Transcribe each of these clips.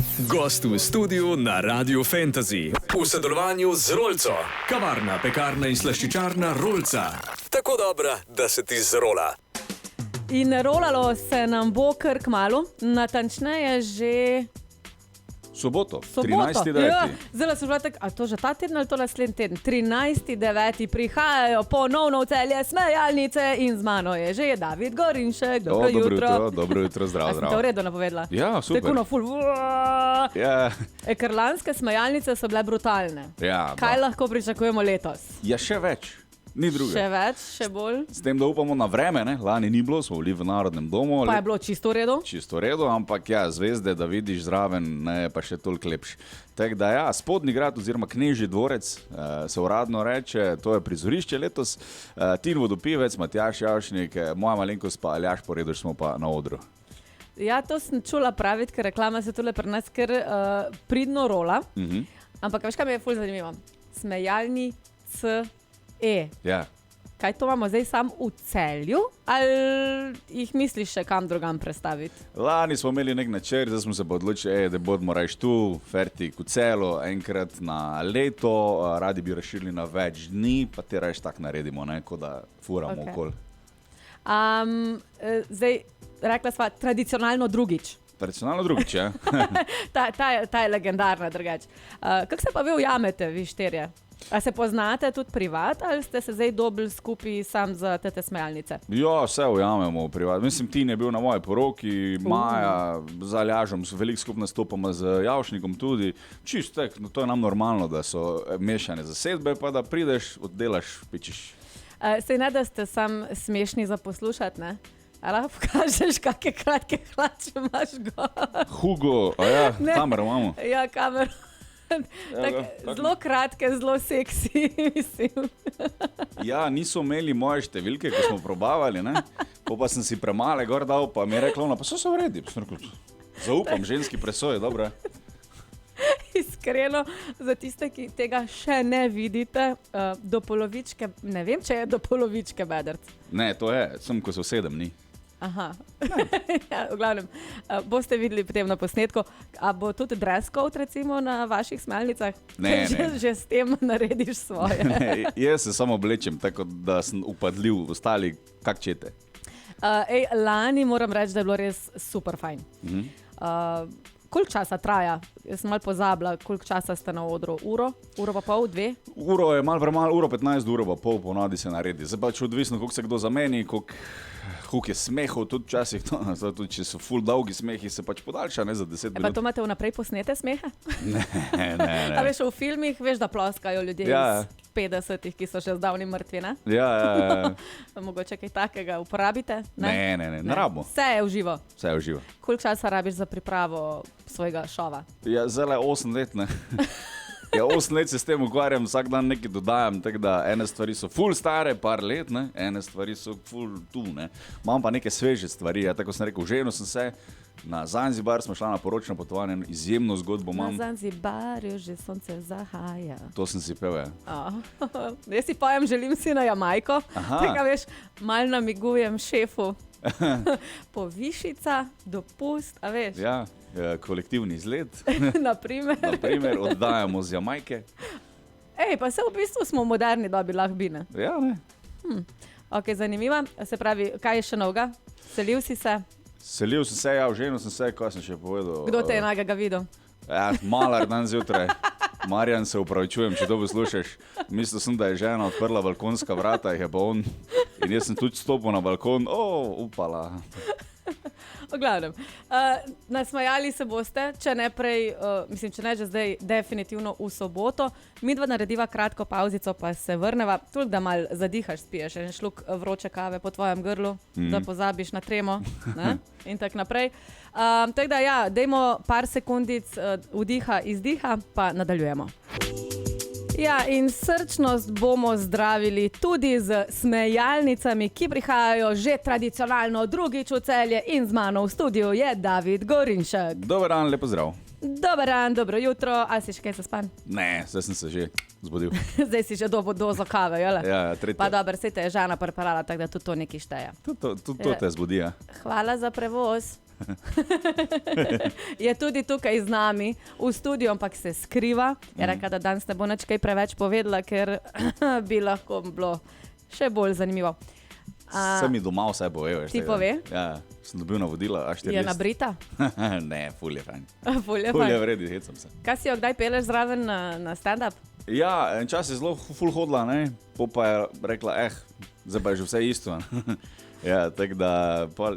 Gost v studiu na Radio Fantasy v sodelovanju z Rolco, kavarna, pekarna in slaščičarna Rolca. Tako dobra, da se ti zrola. In rolalo se nam bo kar kmalu, natančneje že Soboto. 13.9. Ja, zdaj sem bila tako, a to že ta teden ali to naslednji teden? 13.9. prihajajo ponovno v Celje smejalnice in z mano je že David Gorinšek. Dobro jutro. Dobro jutro, zdravo. Sem to v redu napovedala? Ja, super. Tekuno ful. Ja. Ker lanske smejalnice so bile brutalne. Ja, kaj lahko pričakujemo letos? Ja, še več. Ni druge. Še več, še bolj. S tem, da upamo na vreme, ne? Lani ni bilo, smo bili v Narodnem domu. Pa je bilo čisto v redu. Čisto v redu, ampak ja, zvezde, da vidiš zraven, ne, pa še toliko lepši. Tako da ja, Spodnji grad oziroma Knežji dvorec se uradno reče, to je prizorišče letos. Tin Vodopivec, Matjaž Javšnik, moja malenkost pa Aljaž Poredoš smo pa na odru. Ja, to sem čula praviti, ker reklama se tole pri nas kar pridno rola. Ampak veš, kaj mi je ful zanimivo? Smejalni Ja. Kaj to imamo zdaj sam v Celju ali jih misliš še kam drugam prestaviti? Lani smo imeli nek načrt, zdaj smo se pa odločili, da bomo rajš tu, fertik v Celu, enkrat na leto, radi bi razširili na več dni, pa te rajš tak naredimo, ne, ko da furamo okoli. Zdaj, rekla sva tradicionalno drugič. Tradicionalno drugič, ja. Ta je legendarna drugače. Kako se pa vi ujamete, vi štirje? A se poznate tudi privat ali ste se zdaj dobili skupaj sam za te smejalnice? Ja, vse ujamemo privat. Mislim, Tin je bil na moji poroki, Maja, z Aljažem, veliko skupaj nastopamo z Javšnikom tudi. Čisto tek, no, to je nam normalno, da so mešane zasedbe, pa da prideš, oddelaš, pičiš. Sej ne, da ste sam smešni za poslušati, ne? A lahko pokažeš, kakšne kratke hlače imaš gor? Hugo, a ja, kamero imamo. Ja, kamero. Zelo kratke, zelo seksi, mislim. Ja, niso imeli moje številke, ko smo probavali, ne? Pa sem si premale gor dal, pa mi je rekla, pa so se v redi. Zaupam ženski presoji, dobro. Iskreno, za tiste, ki tega še ne vidite, do polovičke, ne vem, če je do polovičke bedrc. Ne, to je, sem ko so 7 dni. Aha, ja, v glavnem, boste videli potem na posnetku, a bo tudi dress code recimo na vaših smejalnicah? Ne. Že s tem narediš svoje. Ne, jaz se samo oblečem, tako da sem upadljiv, ostali kak čete. Lani moram reči, da je bilo res super fajn. Koliko časa traja? Jaz sem malo pozabila, koliko časa ste na odru? Uro pa pol, 2? Uro je malo premalo, 1:15, uro pa pol, ponavadi se naredi. Zdaj pač odvisno, koliko se kdo zameni, koliko je smehov, tudi včasih, tudi če so ful dolgi smehi, se pač podaljša, ne, za 10 minut. Pa to imate vnaprej posnete smehe? Ne. A veš, v filmih veš, da ploskajo ljudje iz 50-ih, ki so še zdavni mrtvi, ne? Ja. Mogoče kaj takega uporabite? Ne, ne rabimo. Vse je v živo? Vse je v živo. Koliko časa rabiš za pripravo svojega šova? Ja, zdaj 8 let, ne. Ja, 8 let se s tem ukvarjam, vsak dan nekaj dodajam, tako da ene stvari so ful stare, par let, ne, ene stvari so ful tu, ne. Imam pa neke sveže stvari, ja, tako sem rekel, ženil sem se, na Zanzibar smo šla na poročno potovanje, izjemno zgodbo imam. Na Zanzibarju že sonce zahaja. To sem si pel, ja. Jaz si pojem, želim si na Jamajko, tega veš, malo namigujem šefu. Povišica, dopust, a veš? Ja. Kolektivni izlet. Naprimer, oddajamo z Jamajke. Pa se v bistvu smo v moderni dobi lahko bi, ne? Ja, ne. Ok, zanimivo. Se pravi, kaj je še novega? Selil si se? Selil sem se, ja, oženil sem se, kaj sem še povedal. Kdo te je nagega videl? Ja, malar dan zjutraj. Marjan, se upravičujem, če to poslušaš. Mislil sem, da je žena odprla balkonska vrata, je pa on. In jaz sem tudi stopil na balkon. Upala. V glavnem, nasmajali se boste, če ne prej, če ne že zdaj, definitivno v soboto. Midva narediva kratko pauzico, pa se vrneva, tudi da mal zadihaš, spiješ en šluk vroče kave po tvojem grlu, da pozabiš na tremo, ne? In tak naprej. Tako da ja, dajmo par sekundic vdiha, izdiha, pa nadaljujemo. Ja, in srčnost bomo zdravili tudi z smejalnicami, ki prihajajo že tradicionalno drugič v Celje in z mano v studiu je David Gorinšek. Dober dan, lepo zdrav. Dober dan, dobro jutro. A si še kaj zaspan? Ne, zdaj sem se že zbudil. Zdaj si že dobo dozo kave, jele? Ja, tretja. Pa dobro, se te je žena preparala, tako da tudi to nekaj šteje. To te zbudi, ja. Hvala za prevoz. Je tudi tukaj z nami v studiu, ampak se skriva. Je rekla, da danes ne bo nič kaj preveč povedala, ker bi lahko bilo še bolj zanimivo. Se mi doma vse boje, veš. Ti pove? Ja, sem dobil navodila, a 4 Je nabrita? Ne, ful je fajn. Ful je Ful je fajn. vredi, hecam se. Kaj si jo kdaj peleš zraven na stand-up? Ja, en čas je zelo ful hodila, ne? Po pa je rekla, zdaj pa je že vse isto. Ja, tako da,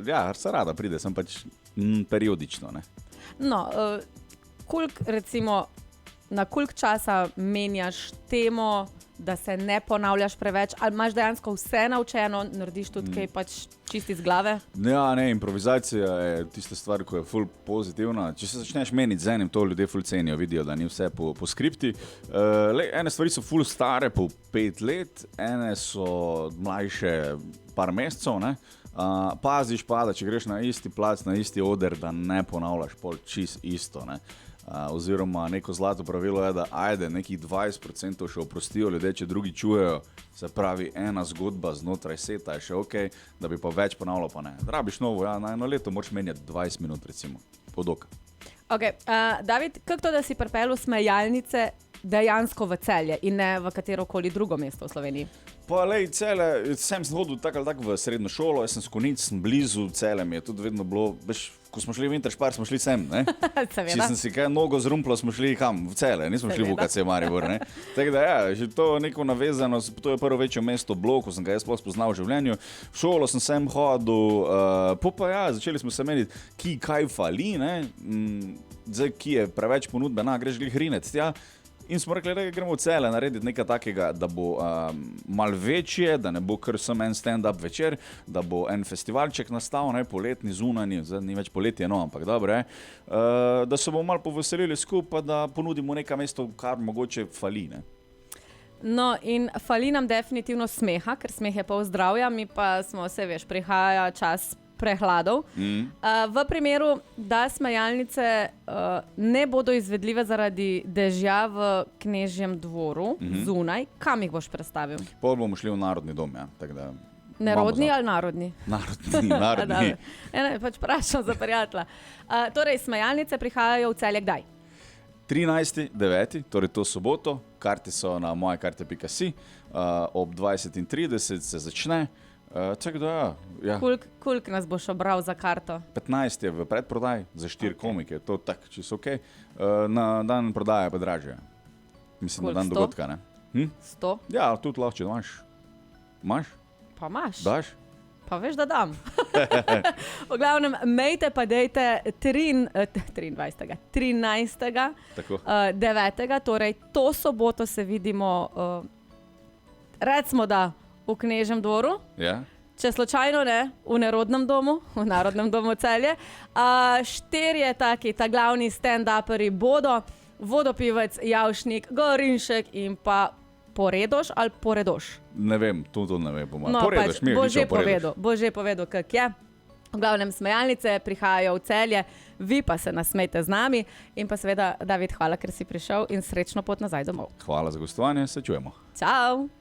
ja, se rada pride, sem pač periodično, ne. No, na koliko časa menjaš temo, da se ne ponavljaš preveč, ali imaš dejansko vse naučeno, narediš tudi kaj pač čisti iz glave? Ja, ne, improvizacija je tista stvar, ko je ful pozitivna. Če se začneš meniti z enim, to ljudje ful cenijo, vidijo, da ni vse po skripti. Ene stvari so ful stare po 5 let, ene so mlajše par mesecev, ne. Paziš pa, da če greš na isti plac, na isti oder, da ne ponavljaš pol čist isto, ne. Oziroma neko zlato pravilo je, da ajde, nekih 20% še oprostijo ljudje, če drugi čujejo, se pravi ena zgodba znotraj seta je še ok, da bi pa več ponavljal, pa ne. Rabiš novo, ja, na eno leto moraš menjati 20 minut recimo, pod oka. Ok, David, kako to, da si pripeljal smejalnice dejansko v Celje in ne v katerokoli drugo mesto v Sloveniji? Pa lej, Celje, sem hodil tako ali tako v srednjo šolo, jaz sem s Konic, sem blizu, Celje mi je tudi vedno bilo, veš, ko smo šli v Interspar, smo šli sem, ne? Če sem si kaj nogo zrumplo, smo šli kam? V Celje, nismo šli v UKC Maribor, ne? Tako da ja, že to neko navezano, to je prvo večje mesto Blok, ko sem ga jaz sploh spoznal v življenju. V šolo sem hodil, pa ja, začeli smo se meniti, ki kaj fali, ne? Zdaj, ki je preveč ponudbe, greš glih rinec, tja. In smo rekli, da gremo v Celje narediti nekaj takega, da bo malo večje, da ne bo kar sem en stand-up večer, da bo en festivalček nastal, ne, poletni, zunanji, zdaj ni več poletje, no, ampak dobro je, da se bomo malo poveselili skupaj, da ponudimo nekaj mesto, kar mogoče fali, ne. No, in fali nam definitivno smeha, ker smeh je pol zdravja, mi pa smo, vse veš, prihaja čas prehladov. V primeru, da smejalnice ne bodo izvedljive zaradi dežja v Knežjem dvoru zunaj, kam jih boš predstavil? Pol bomo šli v Narodni dom, ja. Tak da Nerodni ali narodni? Narodni. Pač vprašam za prijatelja. Torej, smejalnice prihajajo v Celje kdaj? 13.9., torej to soboto, karte so na mojekarte.si, ob 20:30 se začne. Tako da, ja. Koliko nas boš obral za karto? 15 je v predprodaji za 4 komike, to tako čisto ok. Na dan prodaje pa dražje. Mislim, na dan 100? dogodka, ne. 100? Ja, tudi lahko, če imaš. Imaš? Pa imaš. Daš? Pa veš, da dam. V glavnem, mejte pa dejte 13.9., torej to soboto se vidimo, recimo da, v Knežjem dvoru, Ja. če slučajno ne, v Nerodnem domu, v Narodnem domu Celje. 4 taki, ta glavni stand-uperi bodo Vodopivec, Javšnik, Gorinšek in pa Poredoš ali Poredoš. Ne vem, to ne vem, po mojem. No, Poredoš, mi je ličal Poredoš. bo že povedal, kak je. V glavnem, smejalnice prihajajo v Celje, vi pa se nasmejte z nami in pa seveda, David, hvala, ker si prišel in srečno pot nazaj domov. Hvala za gostovanje, se čujemo. Čau!